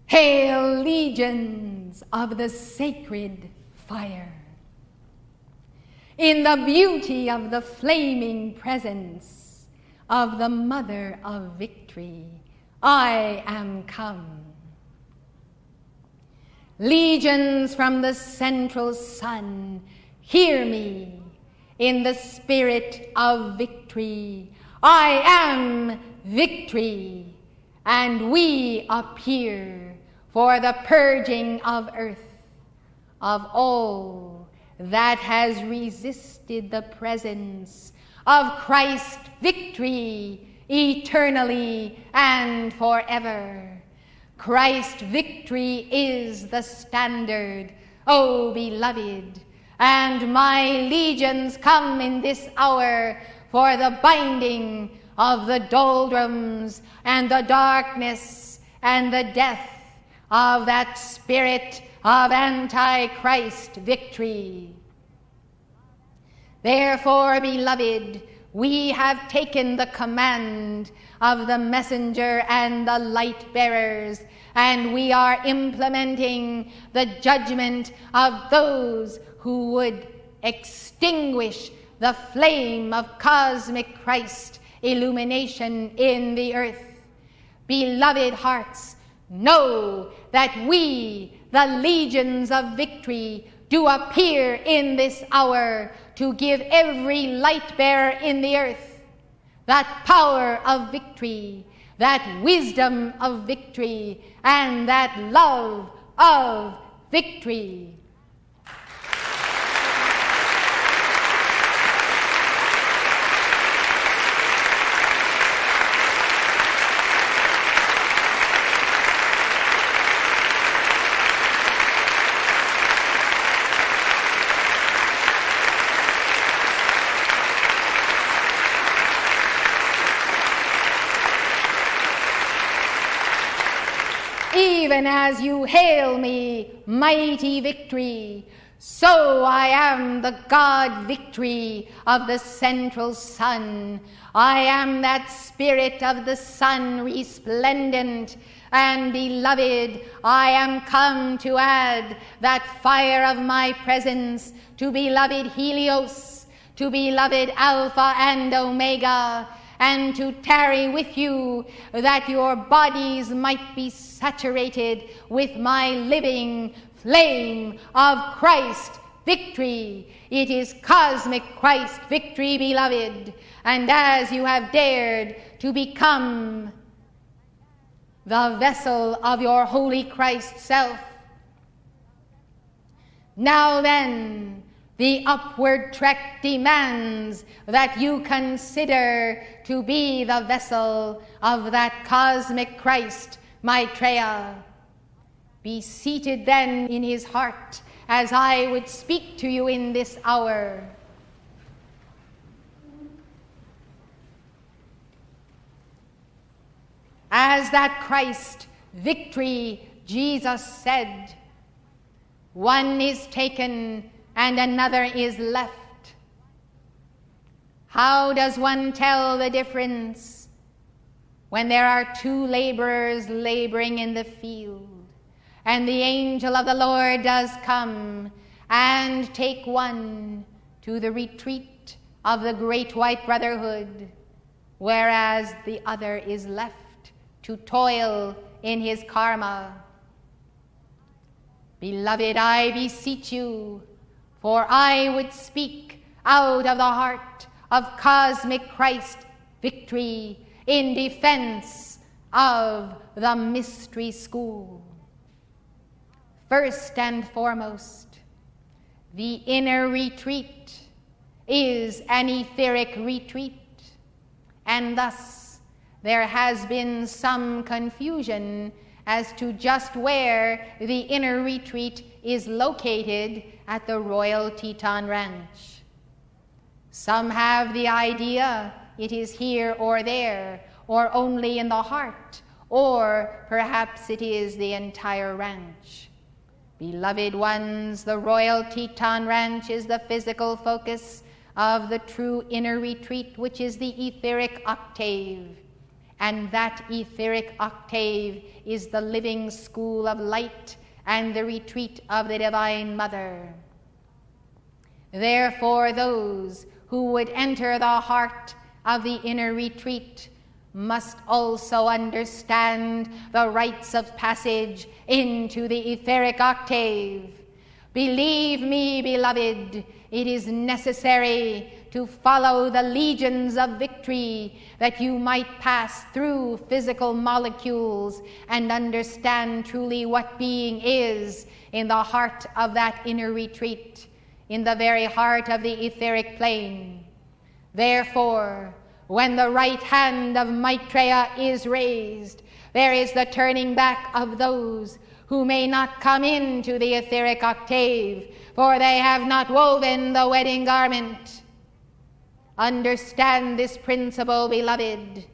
Hail, legions of the sacred fire! In the beauty of the flaming presence of the Mother of Victory, I am come. Legions from the central sun, hear me. In the spirit of victory, I am victory, and we appear for the purging of earth, of all that has resisted the presence of Christ's victory eternally and forever. Christ's victory is the standard, O beloved, and my legions come in this hour for the binding of the doldrums and the darkness and the death of that spirit of Antichrist victory. Therefore, beloved, we have taken the command of the messenger and the light bearers, and we are implementing the judgment of those who would extinguish the flame of cosmic Christ illumination in the earth. Beloved hearts, know that we, the legions of victory, do appear in this hour to give every light bearer in the earth that power of victory, that wisdom of victory, and that love of victory. Even as you hail me, mighty victory, so I am the God victory of the central sun. I am that spirit of the sun resplendent, and beloved, I am come to add that fire of my presence to beloved Helios, to beloved Alpha and Omega, and to tarry with you, that your bodies might be saturated with my living flame of Christ victory. It is cosmic Christ victory, beloved, and as you have dared to become the vessel of your holy Christ self, now then, the upward trek demands that you consider to be the vessel of that cosmic Christ, Maitreya. Be seated then in his heart as I would speak to you in this hour. As that Christ victory, Jesus said, one is taken and another is left. How does one tell the difference when there are two laborers laboring in the field, and the angel of the Lord does come and take one to the retreat of the great white brotherhood, whereas the other is left to toil in his karma? Beloved, I beseech you, for I would speak out of the heart of cosmic Christ victory in defense of the mystery school. First and foremost, the inner retreat is an etheric retreat, and thus there has been some confusion as to just where the inner retreat is located at the Royal Teton Ranch. Some have the idea it is here or there, or only in the heart, or perhaps it is the entire ranch. Beloved ones, the Royal Teton Ranch is the physical focus of the true inner retreat, which is the etheric octave. and that etheric octave is the living school of light and the retreat of the Divine Mother. Therefore, those who would enter the heart of the inner retreat must also understand the rites of passage into the etheric octave. Believe me, beloved, it is necessary to follow the legions of victory that you might pass through physical molecules and understand truly what being is in the heart of that inner retreat, in the very heart of the etheric plane. Therefore, when the right hand of Maitreya is raised, there is the turning back of those who may not come into the etheric octave, for they have not woven the wedding garment. Understand this principle, beloved.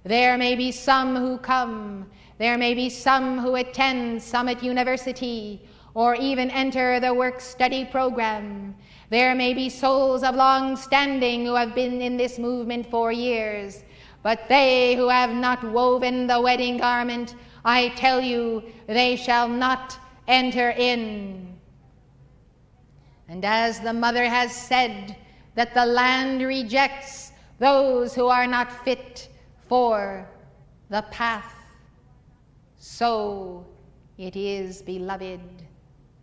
There may be some who come, there may be some who attend Summit University, or even enter the work-study program. There may be souls of long standing who have been in this movement for years, but they who have not woven the wedding garment, I tell you, they shall not enter in. And as the Mother has said that the land rejects those who are not fit for the path, so it is, beloved,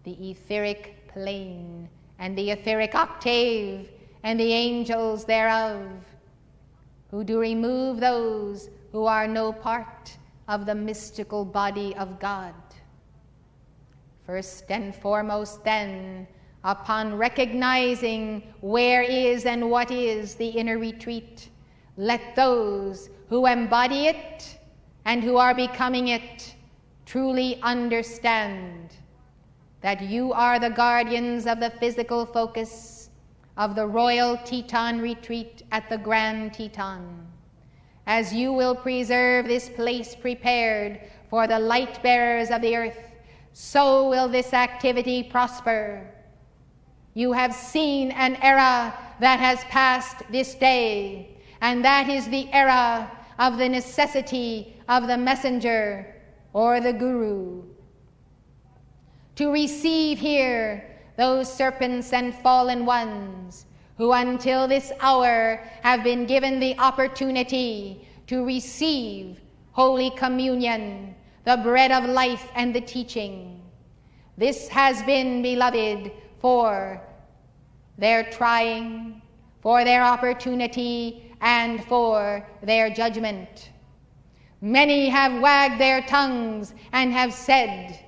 the etheric plane and the etheric octave and the angels thereof, who do remove those who are no part of the mystical body of God. First and foremost, then, upon recognizing where is and what is the inner retreat, let those who embody it and who are becoming it truly understand that you are the guardians of the physical focus of the Royal Teton Retreat at the Grand Teton. As you will preserve this place prepared for the light bearers of the earth, so will this activity prosper. You have seen an era that has passed this day, and that is the era of the necessity of the messenger or the guru. To receive here those serpents and fallen ones who until this hour have been given the opportunity to receive Holy Communion, the bread of life and the teaching. This has been, beloved, for their trying, for their opportunity, and for their judgment. Many have wagged their tongues and have said,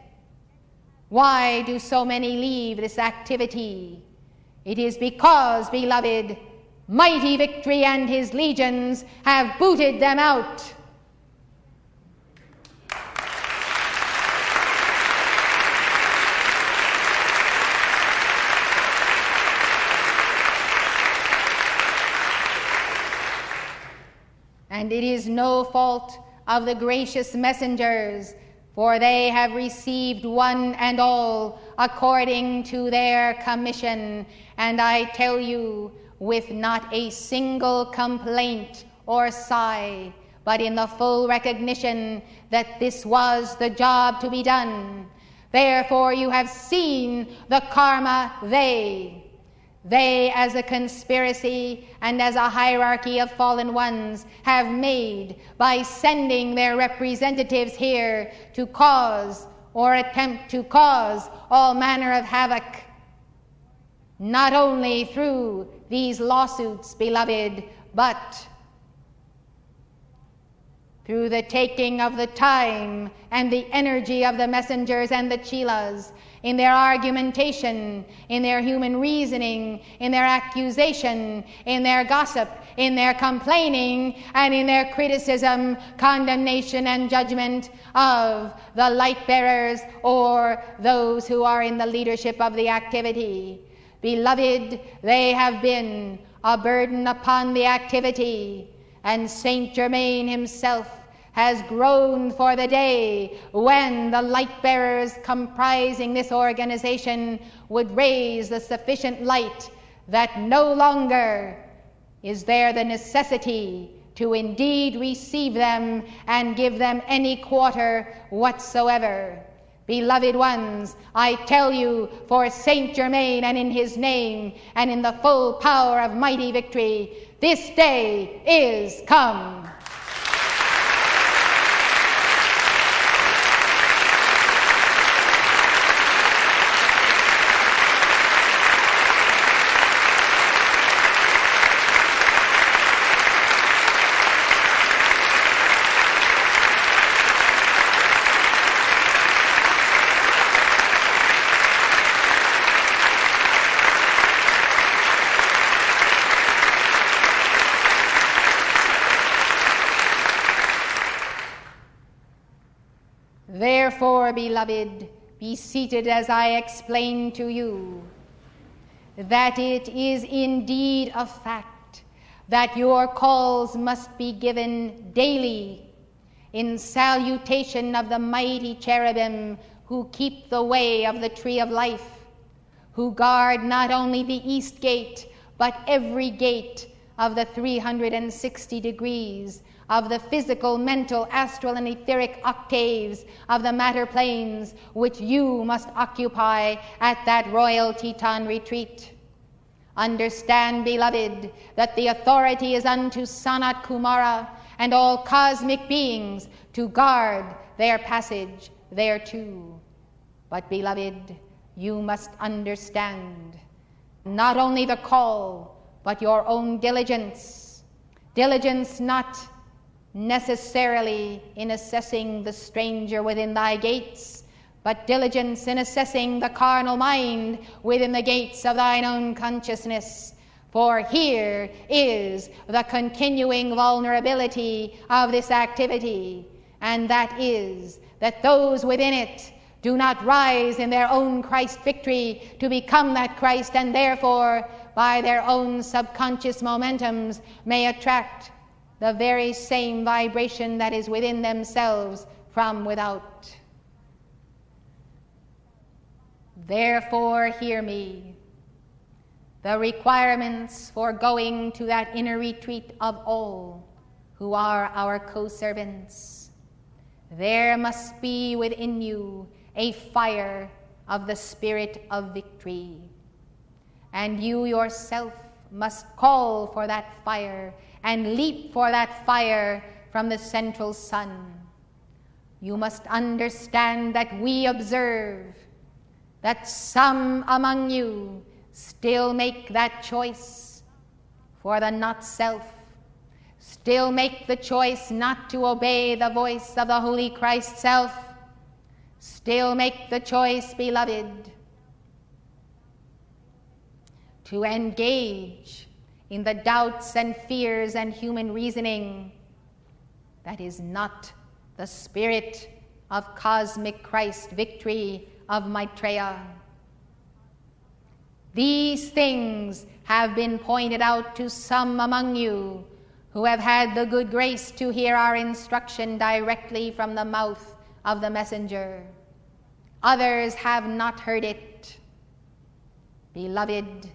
"Why do so many leave this activity?" It is because, beloved, mighty Victory and his legions have booted them out. And it is no fault of the gracious messengers, for they have received one and all according to their commission, and I tell you, with not a single complaint or sigh, but in the full recognition that this was the job to be done. Therefore you have seen the karma they as a conspiracy and as a hierarchy of fallen ones have made by sending their representatives here to cause or attempt to cause all manner of havoc, not only through these lawsuits, beloved, but through the taking of the time and the energy of the messengers and the chelas, in their argumentation, in their human reasoning, in their accusation, in their gossip, in their complaining, and in their criticism, condemnation, and judgment of the light bearers or those who are in the leadership of the activity. Beloved, they have been a burden upon the activity, and Saint Germain himself has groaned for the day when the light bearers comprising this organization would raise the sufficient light that no longer is there the necessity to indeed receive them and give them any quarter whatsoever. Beloved ones, I tell you, for Saint Germain and in his name, and in the full power of mighty victory, this day is come. Therefore, beloved, be seated as I explain to you that it is indeed a fact that your calls must be given daily in salutation of the mighty cherubim who keep the way of the tree of life, who guard not only the east gate, but every gate of the 360 degrees of the physical, mental, astral, and etheric octaves of the matter planes, which you must occupy at that royal Teton retreat. Understand, beloved, that the authority is unto Sanat Kumara and all cosmic beings to guard their passage thereto. But, beloved, you must understand not only the call, but your own diligence. Diligence not necessarily in assessing the stranger within thy gates, but diligence in assessing the carnal mind within the gates of thine own consciousness. For here is the continuing vulnerability of this activity, and that is that those within it do not rise in their own Christ victory to become that Christ, and therefore by their own subconscious momentums may attract the very same vibration that is within themselves from without. Therefore, hear me. The requirements for going to that inner retreat of all who are our co-servants. There must be within you a fire of the spirit of victory. And you yourself must call for that fire and leap for that fire from the central sun. You must understand that we observe that some among you still make that choice for the not self, still make the choice not to obey the voice of the Holy Christ self, still make the choice, beloved, to engage in the doubts and fears and human reasoning that is not the spirit of cosmic Christ victory of Maitreya. These things have been pointed out to some among you who have had the good grace to hear our instruction directly from the mouth of the messenger. Others have not heard it. Beloved,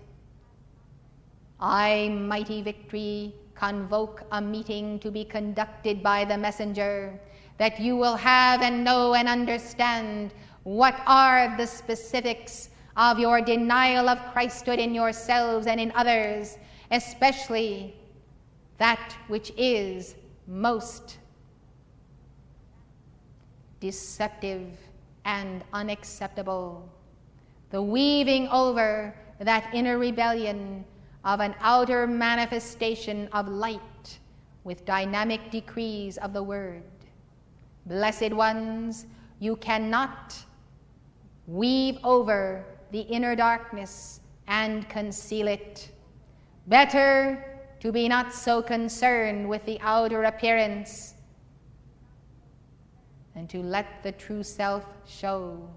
I, mighty victory, convoke a meeting to be conducted by the messenger, that you will have and know and understand what are the specifics of your denial of Christhood in yourselves and in others, especially that which is most deceptive and unacceptable, the weaving over that inner rebellion of an outer manifestation of light with dynamic decrees of the word. Blessed ones, you cannot weave over the inner darkness and conceal it. Better to be not so concerned with the outer appearance than to let the true self show,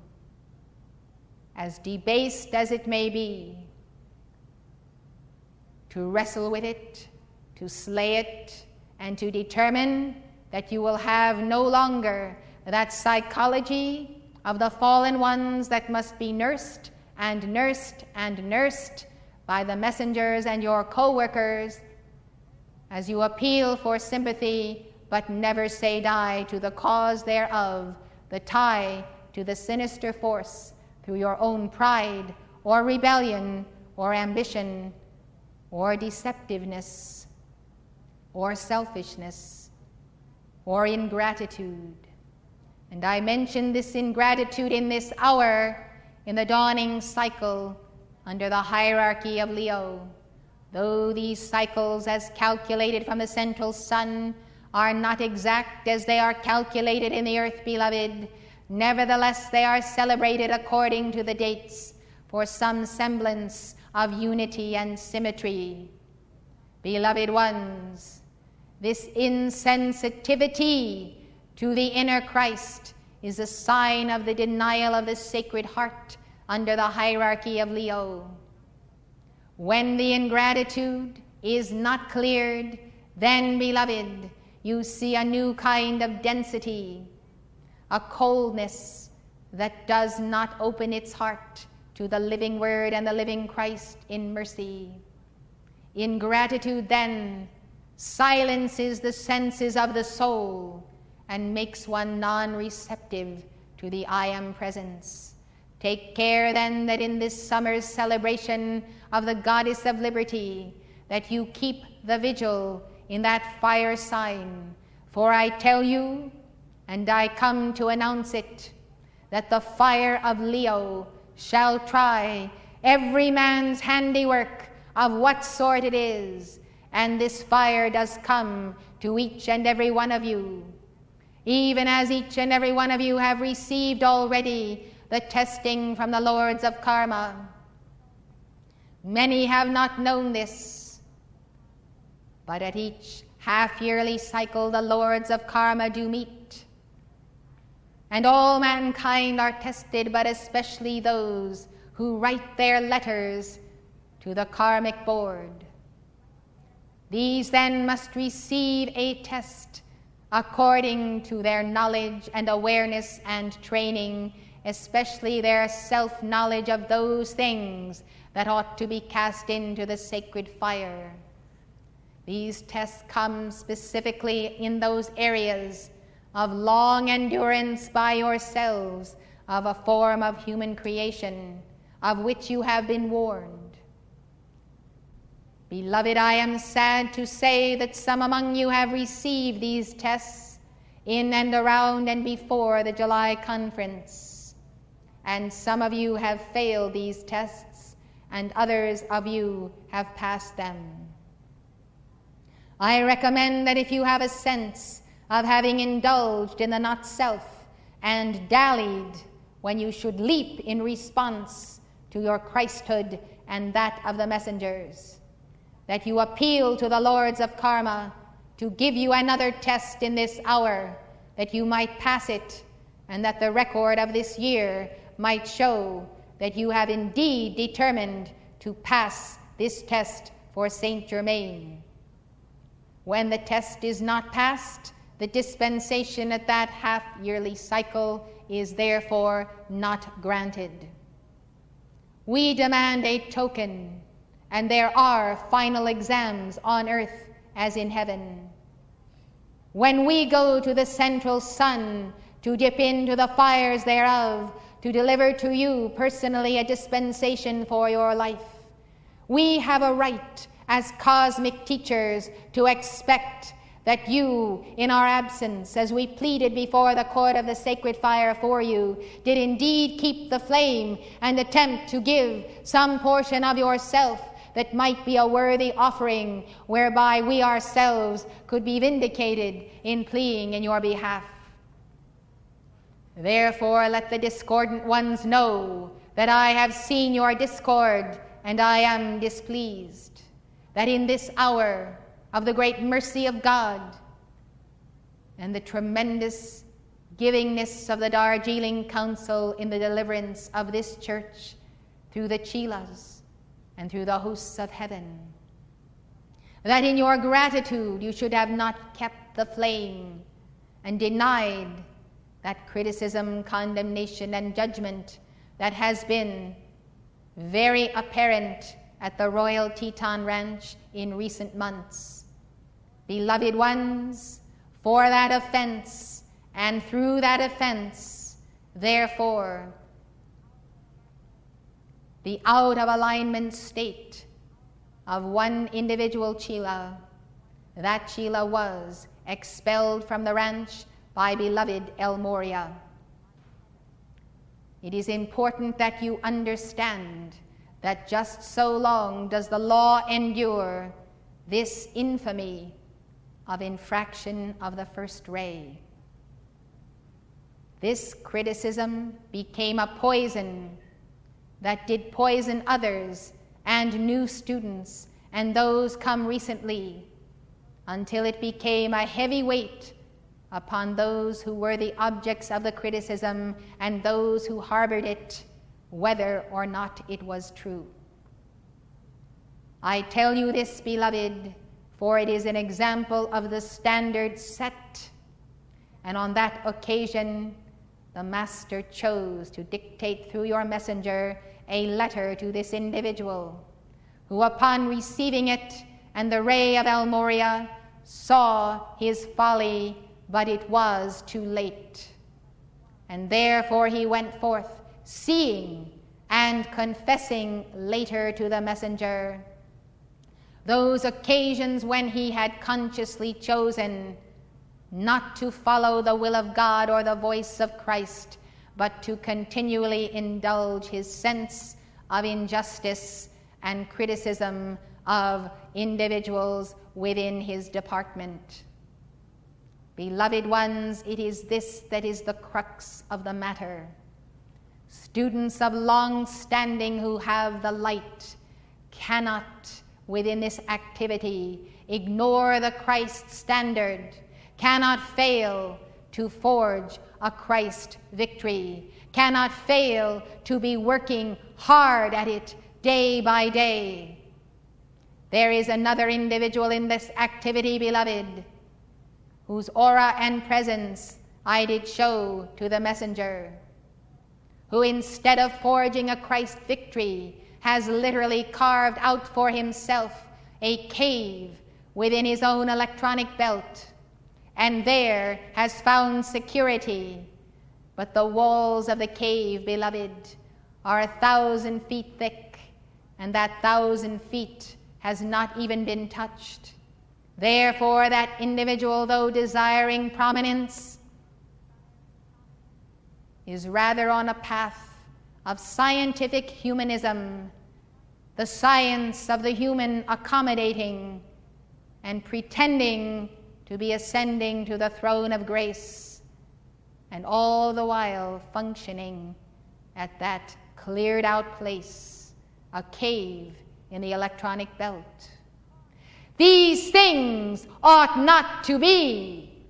as debased as it may be, to wrestle with it, to slay it, and to determine that you will have no longer that psychology of the fallen ones that must be nursed and nursed and nursed by the messengers and your co-workers, as you appeal for sympathy, but never say die to the cause thereof, the tie to the sinister force through your own pride or rebellion or ambition or deceptiveness or selfishness or ingratitude. And I mention this ingratitude in this hour in the dawning cycle under the hierarchy of Leo. Though these cycles, as calculated from the central sun, are not exact as they are calculated in the earth, beloved, nevertheless they are celebrated according to the dates for some semblance of unity and symmetry. Beloved ones, this insensitivity to the inner Christ is a sign of the denial of the Sacred Heart under the hierarchy of Leo. When the ingratitude is not cleared, then, beloved, you see a new kind of density, a coldness that does not open its heart to the living Word and the living Christ in mercy. Ingratitude, then, silences the senses of the soul and makes one non-receptive to the I Am presence. Take care, then, that in this summer's celebration of the Goddess of Liberty, that you keep the vigil in that fire sign. For I tell you, and I come to announce it, that the fire of Leo shall try every man's handiwork of what sort it is, and this fire does come to each and every one of you, even as each and every one of you have received already the testing from the lords of karma. Many have not known this, but at each half-yearly cycle the lords of karma do meet, and all mankind are tested, but especially those who write their letters to the karmic board. These then must receive a test according to their knowledge and awareness and training, especially their self-knowledge of those things that ought to be cast into the sacred fire. These tests come specifically in those areas of long endurance by yourselves of a form of human creation of which you have been warned. Beloved, I am sad to say that some among you have received these tests in and around and before the July conference, and some of you have failed these tests, and others of you have passed them. I recommend that if you have a sense of having indulged in the not-self and dallied when you should leap in response to your Christhood and that of the messengers, that you appeal to the lords of karma to give you another test in this hour, that you might pass it, and that the record of this year might show that you have indeed determined to pass this test for Saint Germain. When the test is not passed, the dispensation at that half-yearly cycle is therefore not granted. We demand a token, and there are final exams on earth as in heaven. When we go to the central sun to dip into the fires thereof, to deliver to you personally a dispensation for your life, we have a right as cosmic teachers to expect that you, in our absence, as we pleaded before the court of the sacred fire for you, did indeed keep the flame and attempt to give some portion of yourself that might be a worthy offering, whereby we ourselves could be vindicated in pleading in your behalf. Therefore, let the discordant ones know that I have seen your discord, and I am displeased, that in this hour of the great mercy of God and the tremendous givingness of the Darjeeling Council in the deliverance of this church through the Chelas and through the hosts of heaven, that in your gratitude you should have not kept the flame and denied that criticism, condemnation, and judgment that has been very apparent at the Royal Teton Ranch in recent months. Beloved ones, for that offense and through that offense, therefore, the out-of-alignment state of one individual Chela, that Chela was expelled from the ranch by beloved El Moria. It is important that you understand that just so long does the law endure this infamy of infraction of the first ray. This criticism became a poison that did poison others and new students and those come recently, until it became a heavy weight upon those who were the objects of the criticism and those who harbored it, whether or not it was true. I tell you this, beloved, for it is an example of the standard set, and on that occasion the Master chose to dictate through your messenger a letter to this individual, who upon receiving it and the ray of El Moria saw his folly, but it was too late. And therefore he went forth, seeing and confessing later to the messenger those occasions when he had consciously chosen not to follow the will of God or the voice of Christ, but to continually indulge his sense of injustice and criticism of individuals within his department. Beloved ones, it is this that is the crux of the matter. Students of long standing who have the light cannot, within this activity, ignore the Christ standard, cannot fail to forge a Christ victory, cannot fail to be working hard at it day by day. There is another individual in this activity, beloved, whose aura and presence I did show to the messenger, who instead of forging a Christ victory has literally carved out for himself a cave within his own electronic belt, and there has found security. But the walls of the cave, beloved, are 1,000 feet thick, and that 1,000 feet has not even been touched. Therefore, that individual, though desiring prominence, is rather on a path of scientific humanism, the science of the human accommodating and pretending to be ascending to the throne of grace, and all the while functioning at that cleared out place, a cave in the electronic belt. These things ought not to be,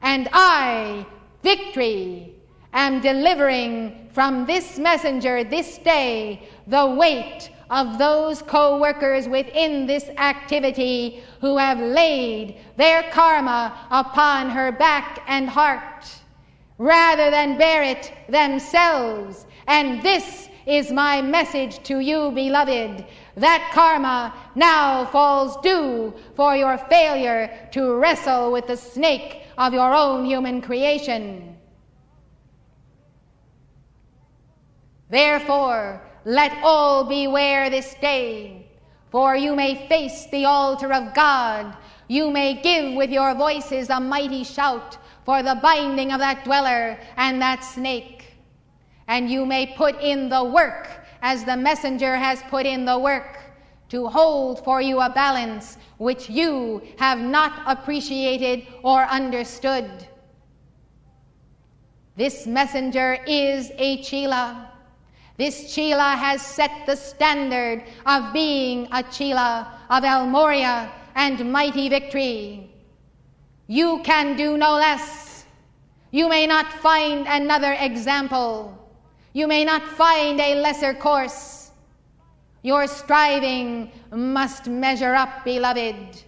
and I, Victory, am delivering from this messenger this day the weight of those co-workers within this activity who have laid their karma upon her back and heart rather than bear it themselves. And this is my message to you, beloved. That karma now falls due for your failure to wrestle with the snake of your own human creation. Therefore, let all beware this day, for you may face the altar of God. You may give with your voices a mighty shout for the binding of that dweller and that snake. And you may put in the work, as the messenger has put in the work, to hold for you a balance which you have not appreciated or understood. This messenger is a Chela. This Chela has set the standard of being a Chela of El Moria and mighty victory. You can do no less. You may not find another example. You may not find a lesser course. Your striving must measure up, beloved.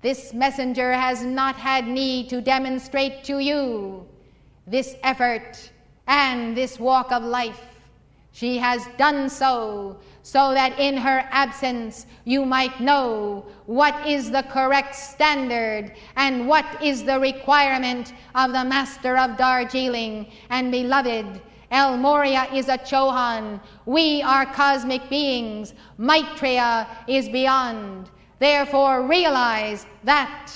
This messenger has not had need to demonstrate to you this effort and this walk of life. She has done so so that in her absence you might know what is the correct standard and what is the requirement of the Master of Darjeeling. And beloved, El Moria is a Chohan. We are cosmic beings. Maitreya is beyond. Therefore realize that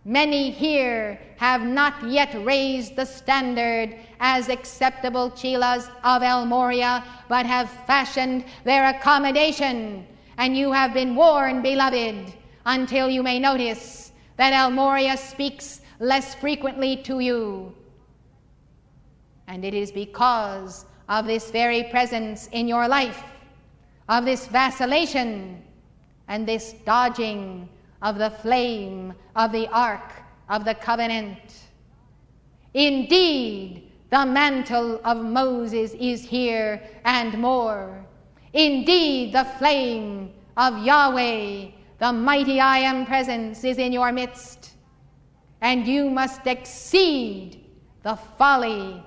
many here have not yet raised the standard as acceptable chelas of El Moria, but have fashioned their accommodation. And you have been warned, beloved, until you may notice that El Moria speaks less frequently to you. And it is because of this very presence in your life, of this vacillation and this dodging of the flame of the Ark of the Covenant. Indeed, the mantle of Moses is here and more. Indeed, the flame of Yahweh, the mighty I Am presence, is in your midst. And you must exceed the folly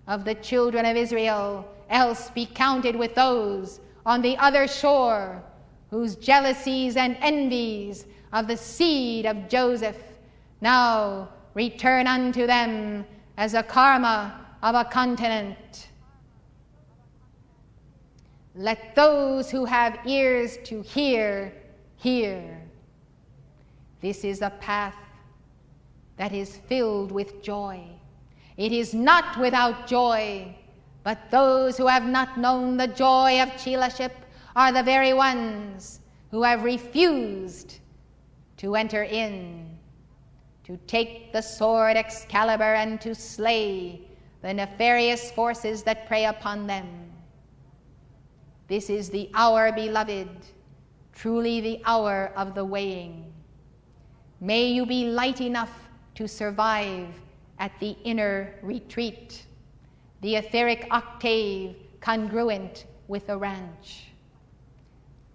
of the children of Israel, else be counted with those on the other shore, whose jealousies and envies of the seed of Joseph now return unto them as a karma of a continent. Let those who have ears to hear, hear. This is a path that is filled with joy. It is not without joy, but those who have not known the joy of chelaship are the very ones who have refused to enter in, to take the sword Excalibur and to slay the nefarious forces that prey upon them. This is the hour, beloved, truly the hour of the weighing. May you be light enough to survive at the inner retreat, the etheric octave congruent with the ranch.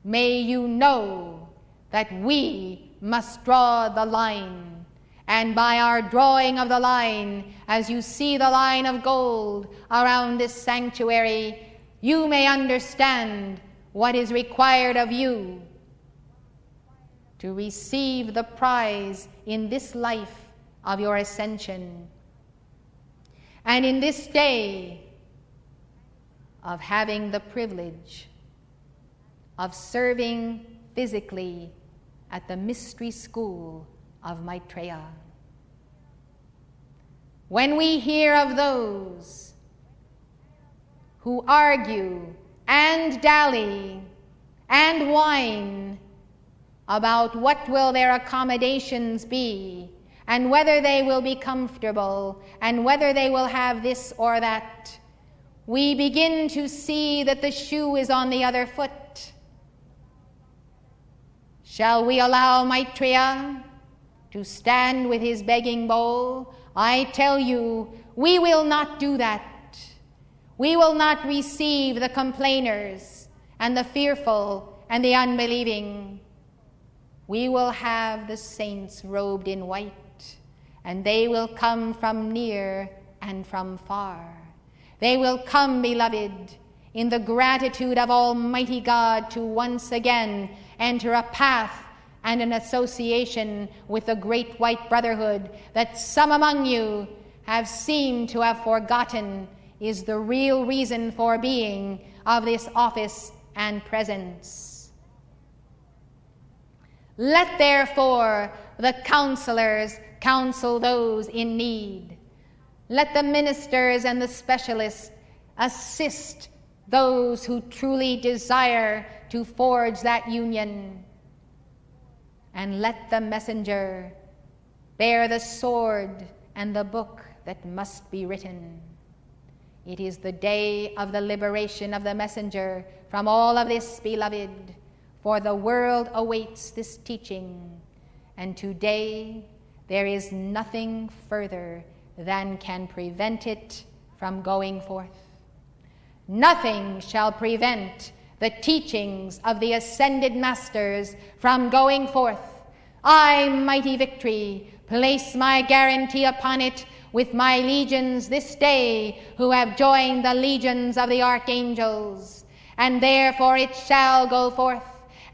May you know that we must draw the line, and by our drawing of the line, as you see the line of gold around this sanctuary, you may understand what is required of you to receive the prize in this life of your ascension. And in this day of having the privilege of serving physically at the mystery school of Maitreya. When we hear of those who argue and dally and whine about what will their accommodations be, and whether they will be comfortable, and whether they will have this or that, we begin to see that the shoe is on the other foot. Shall we allow Maitreya to stand with his begging bowl? I tell you, we will not do that. We will not receive the complainers and the fearful and the unbelieving. We will have the saints robed in white, and they will come from near and from far. They will come, beloved, in the gratitude of Almighty God to once again enter a path and an association with the great white brotherhood that some among you have seemed to have forgotten is the real reason for being of this office and presence. Let therefore the counselors counsel those in need. Let the ministers and the specialists assist those who truly desire to forge that union. And let the messenger bear the sword and the book that must be written. It is the day of the liberation of the messenger from all of this, beloved, for the world awaits this teaching, and today there is nothing further than can prevent it from going forth. Nothing shall prevent the teachings of the ascended masters from going forth. I, mighty victory, place my guarantee upon it with my legions this day who have joined the legions of the archangels. and therefore it shall go forth.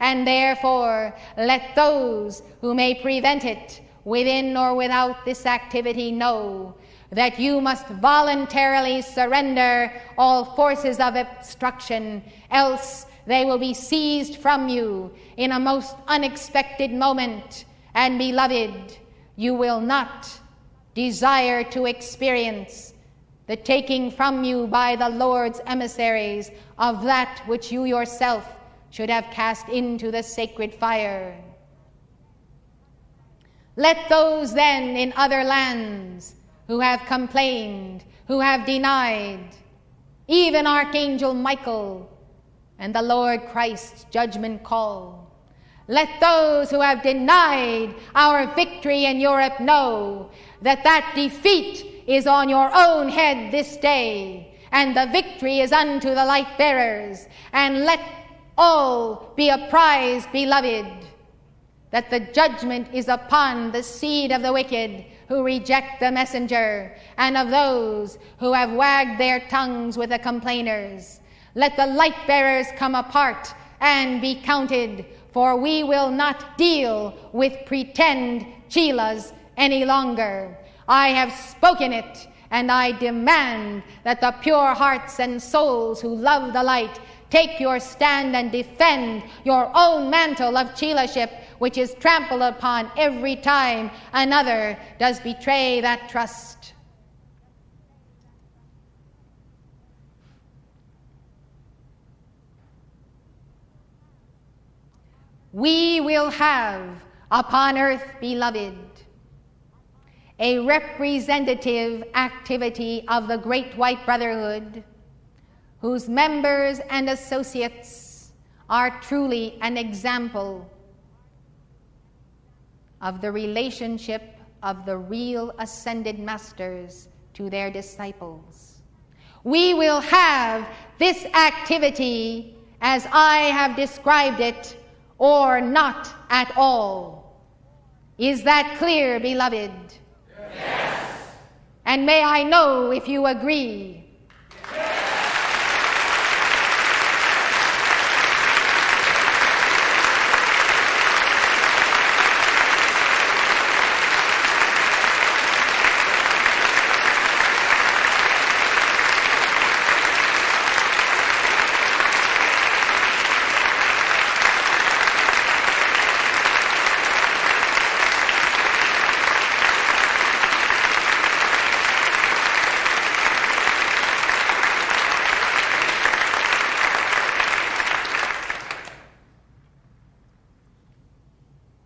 And therefore let those who may prevent it, within or without this activity, know that you must voluntarily surrender all forces of obstruction, else they will be seized from you in a most unexpected moment. And beloved, you will not desire to experience the taking from you by the Lord's emissaries of that which you yourself should have cast into the sacred fire. Let those then in other lands who have complained, who have denied, even Archangel Michael and the Lord Christ's judgment call, let those who have denied our victory in Europe know that that defeat is on your own head this day, and the victory is unto the light bearers. And let all be apprised, beloved, that the judgment is upon the seed of the wicked who reject the messenger, and of those who have wagged their tongues with the complainers. Let the light bearers come apart and be counted, for we will not deal with pretend chelas any longer. I have spoken it, and I demand that the pure hearts and souls who love the light take your stand and defend your own mantle of chelaship, which is trampled upon every time another does betray that trust. We will have upon earth, beloved, a representative activity of the Great White Brotherhood, whose members and associates are truly an example of the relationship of the real ascended masters to their disciples. We will have this activity as I have described it, or not at all. Is that clear, beloved? Yes. And may I know if you agree? Yes.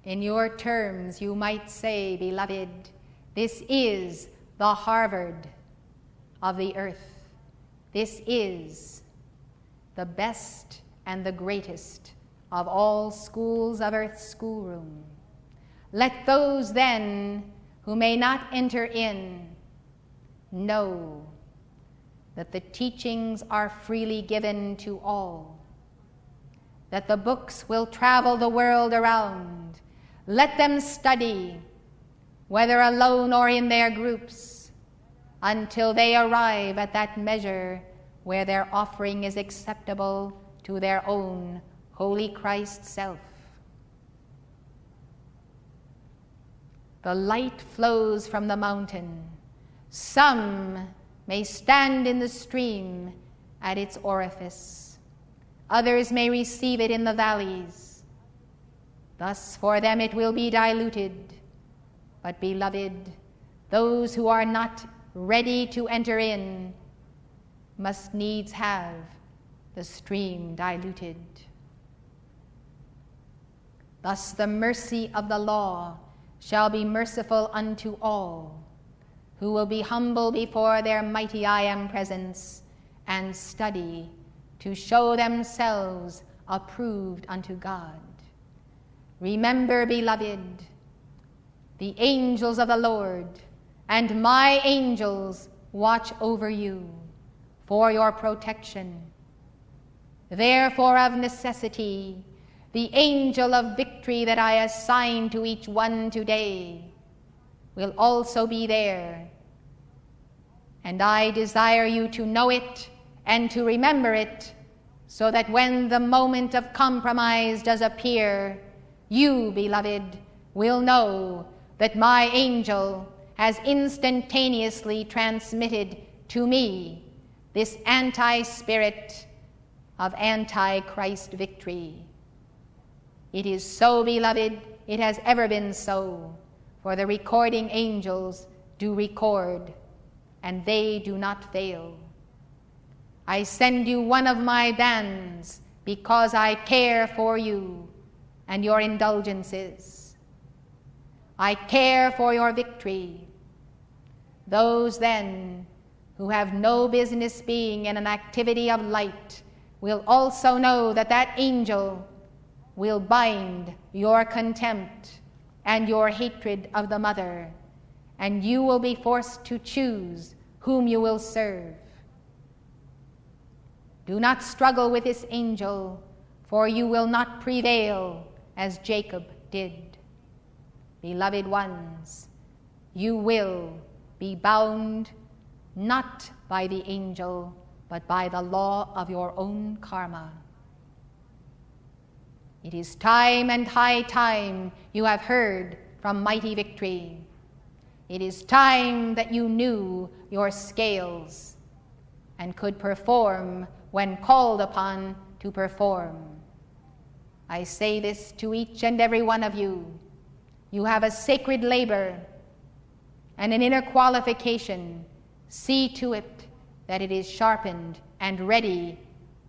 In your terms, you might say, beloved, this is the Harvard of the earth. This is the best and the greatest of all schools of earth's schoolroom. Let those then who may not enter in know that the teachings are freely given to all, that the books will travel the world around. Let them study, whether alone or in their groups, until they arrive at that measure where their offering is acceptable to their own holy Christ self. The light flows from the mountain. Some may stand in the stream at its orifice. Others may receive it in the valleys. Thus for them it will be diluted. But beloved, those who are not ready to enter in must needs have the stream diluted. Thus the mercy of the law shall be merciful unto all who will be humble before their mighty I Am presence and study to show themselves approved unto God. Remember, beloved, the angels of the Lord and my angels watch over you for your protection. Therefore, of necessity, the angel of victory that I assign to each one today will also be there. And I desire you to know it and to remember it so that when the moment of compromise does appear, you, beloved, will know that my angel has instantaneously transmitted to me this anti-spirit of anti-Christ victory. It is so, beloved, it has ever been so, for the recording angels do record, and they do not fail. I send you one of my bands because I care for you and your indulgences. I care for your victory. Those then who have no business being in an activity of light will also know that that angel will bind your contempt and your hatred of the mother, and you will be forced to choose whom you will serve. Do not struggle with this angel, for you will not prevail as Jacob did. Beloved ones, you will be bound not by the angel, but by the law of your own karma. It is time and high time you have heard from mighty victory. It is time that you knew your scales and could perform when called upon to perform. I say this to each and every one of you. You have a sacred labor and an inner qualification. See to it that it is sharpened and ready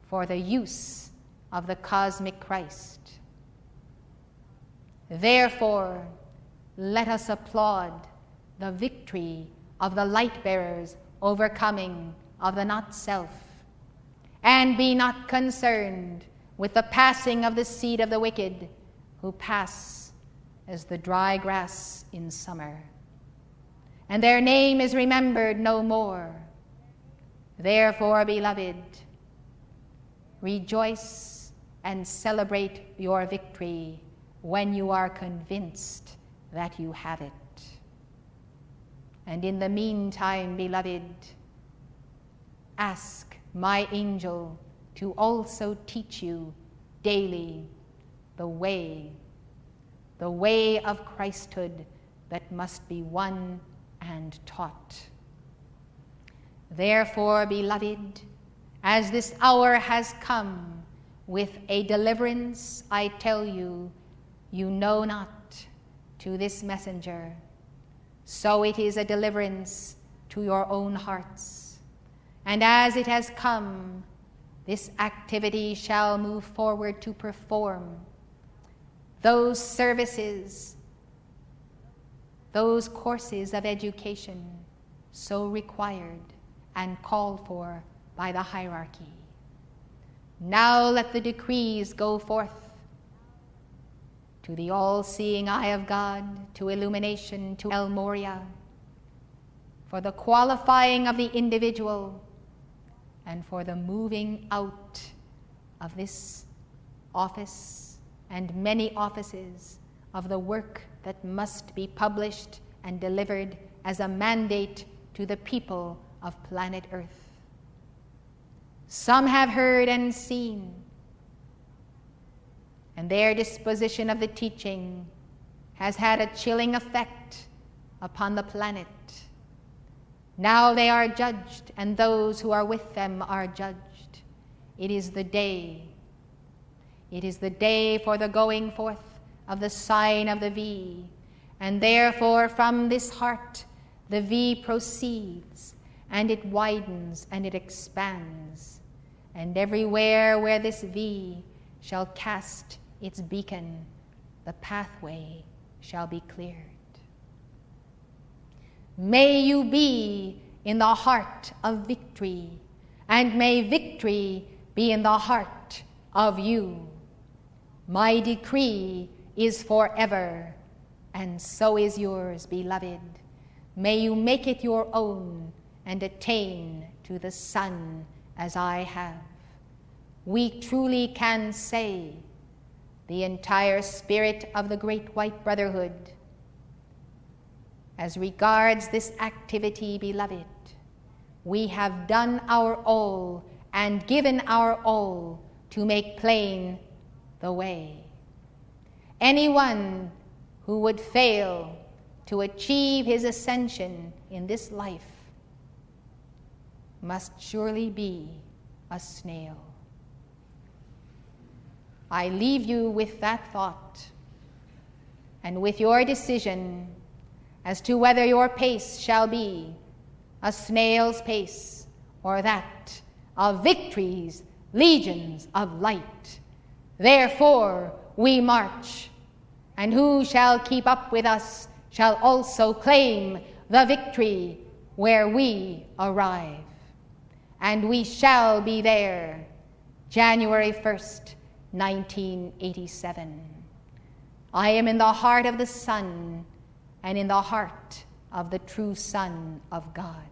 for the use of the cosmic Christ. Therefore, let us applaud the victory of the light bearers overcoming of the not-self, and be not concerned with the passing of the seed of the wicked, who pass as the dry grass in summer, and their name is remembered no more. Therefore, beloved, rejoice and celebrate your victory when you are convinced that you have it. And in the meantime, beloved, ask my angel to also teach you daily the way of Christhood that must be won and taught. Therefore, beloved, as this hour has come with a deliverance, I tell you, you know not to this messenger, so it is a deliverance to your own hearts. And as it has come, this activity shall move forward to perform those services, those courses of education so required and called for by the hierarchy. Now let the decrees go forth to the all-seeing eye of God, to illumination, to El Moria, for the qualifying of the individual and for the moving out of this office and many offices of the work that must be published and delivered as a mandate to the people of planet Earth. Some have heard and seen, and their disposition of the teaching has had a chilling effect upon the planet. Now they are judged, and those who are with them are judged. It is the day. It is the day for the going forth of the sign of the V, and therefore from this heart the V proceeds, and it widens and it expands, and everywhere where this V shall cast its beacon, the pathway shall be cleared. May you be in the heart of victory, and may victory be in the heart of you. My decree is forever, and so is yours, beloved. May you make it your own and attain to the sun as I have. We truly can say the entire spirit of the great white brotherhood. As regards this activity, beloved, we have done our all and given our all to make plain the way. Anyone who would fail to achieve his ascension in this life must surely be a snail. I leave you with that thought and with your decision as to whether your pace shall be a snail's pace or that of victory's legions of light. Therefore we march, and who shall keep up with us shall also claim the victory where we arrive. And we shall be there, January 1st, 1987. I am in the heart of the sun and in the heart of the true Son of God.